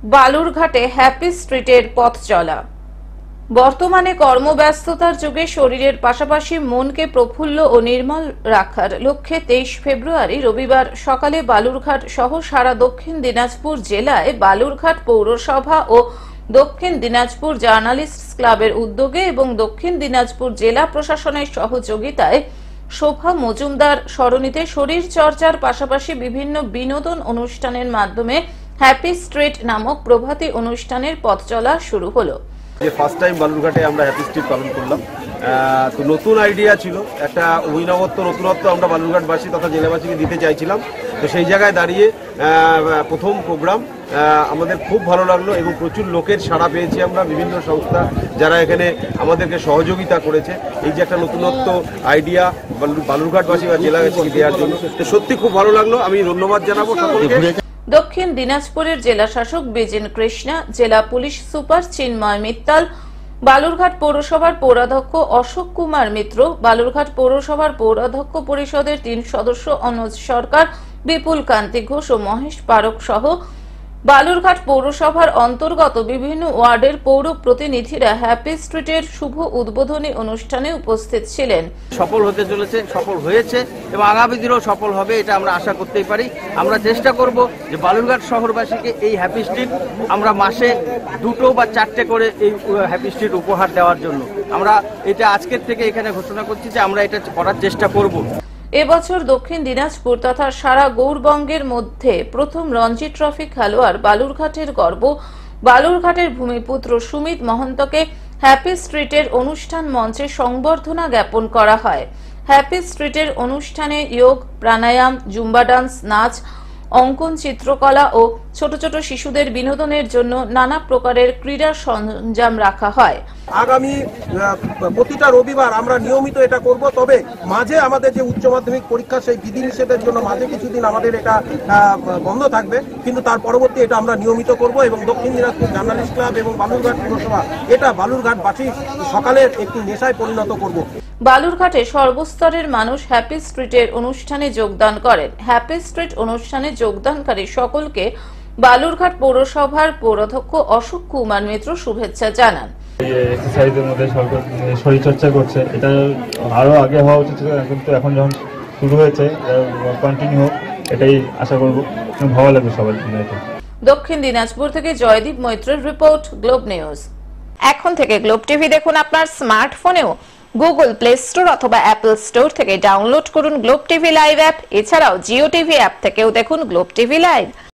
বালুরঘাটে happy স্ট্রিটের পথ চলা। বর্তমানে কর্মব্যস্ততার যুগে শরীরের পাশাপাশি মনকে প্রফুল্ল ও নির্মল রাখার লক্ষ্যে 23 ফেব্রুয়ারি রবিবার সকালে বালুরঘাট সহ সারা দক্ষিণ দিনাজপুর জেলায় বালুরঘাট পৌরসভা ও দক্ষিণ দিনাজপুর জার্নালিস্টস ক্লাবের উদ্যোগে এবং দক্ষিণ দিনাজপুর জেলা প্রশাসনের সহযোগিতায় শোভা মজুমদার সরণিতে শরীর চর্চার পাশাপাশি বিভিন্ন বিনোদন অনুষ্ঠানের মাধ্যমে হ্যাপি স্ট্রিট নামক প্রভাতী অনুষ্ঠানের পথ চলা শুরু হলো। যে ফার্স্ট টাইম বালুরঘাটে আমরা হ্যাপি স্ট্রিট পালন করলাম, তো নতুন আইডিয়া ছিল, একটা অভিনবত্ব নতুনত্ব আমরা বালুরঘাটবাসী তথা জেলাবাসীকে দিতে চাইছিলাম। তো সেই জায়গায় দাঁড়িয়ে প্রথম প্রোগ্রাম আমাদের খুব ভালো লাগলো এবং প্রচুর লোকের সাড়া পেয়েছি আমরা। বিভিন্ন সংস্থা যারা এখানে আমাদেরকে সহযোগিতা করেছে এই যে একটা নতুনত্ব আইডিয়া বালুরঘাটবাসী বা জেলাবাসীকে দেওয়ার জন্য, তো সত্যি খুব ভালো লাগলো। আমি ধন্যবাদ জানাবো সকলকে। দক্ষিণ দিনাজপুরের জেলা শাসক বিজেন কৃষ্ণা, জেলা পুলিশ সুপার চিন্ময় মিত্তাল, বালুরঘাট পৌরসভার পৌরাধ্যক্ষ অশোক কুমার মিত্র, বালুরঘাট পৌরসভার পৌরাধ্যক্ষ পরিষদের 3 সদস্য অনুজ সরকার, বিপুল কান্তি ঘোষ ও মহেশ পারক সহ বালুরঘাট পৌরসভার অন্তর্গত বিভিন্ন ওয়ার্ডের পৌর প্রতিনিধিরা হ্যাপি স্ট্রিটের শুভ উদ্বোধনী অনুষ্ঠানে উপস্থিত ছিলেন। সফল হতে চলেছে, সফল হয়েছে এবং আগামী দিনেও সফল হবে, এটা আমরা আশা করতেই পারি। আমরা চেষ্টা করব যে বালুরঘাট শহরবাসীকে এই হ্যাপি স্ট্রিট আমরা মাসে 2টো বা 4টে করে এই হ্যাপি স্ট্রিট উপহার দেওয়ার জন্য আমরা এটা আজকের থেকে এখানে ঘোষণা করছি যে আমরা এটা করার চেষ্টা করব। এবছর দক্ষিণ দিনাজপুর তথা সারা গৌরবঙ্গের মধ্যে প্রথম রঞ্জি ট্রফি খেলোয়াড় বালুরঘাটের গর্ব বালুরঘাটের ভূমিপুত্র সুমিত মহন্তকে হ্যাপি স্ট্রিটের অনুষ্ঠান মঞ্চে সংবর্ধনা জ্ঞাপন করা হয়। হ্যাপি স্ট্রিটের অনুষ্ঠানে যোগ, প্রাণায়াম, জুম্বা ডান্স, নাচ, অঙ্কন, চিত্রকলা ও ছোট ছোট শিশুদের বিনোদনের জন্য নানা প্রকারের ক্রীড়া সরঞ্জাম রাখা হয়। আগামী প্রতিটা রবিবার আমরা নিয়মিত এটা করব, তবে মাঝে আমাদের যে উচ্চ মাধ্যমিক পরীক্ষা সেই বিধিনিষেধের জন্য মাঝে কিছুদিন আমাদের এটা বন্ধ থাকবে, কিন্তু তার পরবর্তী এটা আমরা নিয়মিত করব এবং দক্ষিণ দিনাজপুর জার্নালিস্ট ক্লাব এবং বালুরঘাট পৌরসভা এটা বালুরঘাটবাসী সকালের একটি নেশায় পরিণত করব। বালুরঘাটে সর্বস্তরের মানুষ হ্যাপি স্ট্রিটের অনুষ্ঠানে যোগদান করেন। হ্যাপি স্ট্রিট অনুষ্ঠানে যোগদানকারী সকলকে বালুরঘাট পৌরসভার পৌরাধ্যক্ষ অশোক কুমার মিত্র শুভেচ্ছা জানান। এক্সারসাইজের মধ্যে শরীরচর্চা করছে, এটা আরো আগে হওয়া উচিত ছিল, কিন্তু এখন যখন শুরু হয়েছে কন্টিনিউ হোক, এটাই আশা করব। ভালো লাগবে সবার জন্য। দক্ষিণ দিনাজপুর থেকে জয়দীপ মৈত্রের রিপোর্ট, গ্লোব নিউজ। এখন থেকে গ্লোব টিভি দেখুন আপনার স্মার্টফোনেও। গুগল প্লে স্টোর অথবা অ্যাপল স্টোর থেকে ডাউনলোড করুন গ্লোব টিভি লাইভ অ্যাপ। এছাড়াও জিও টিভি অ্যাপ থেকেও দেখুন গ্লোব টিভি লাইভ।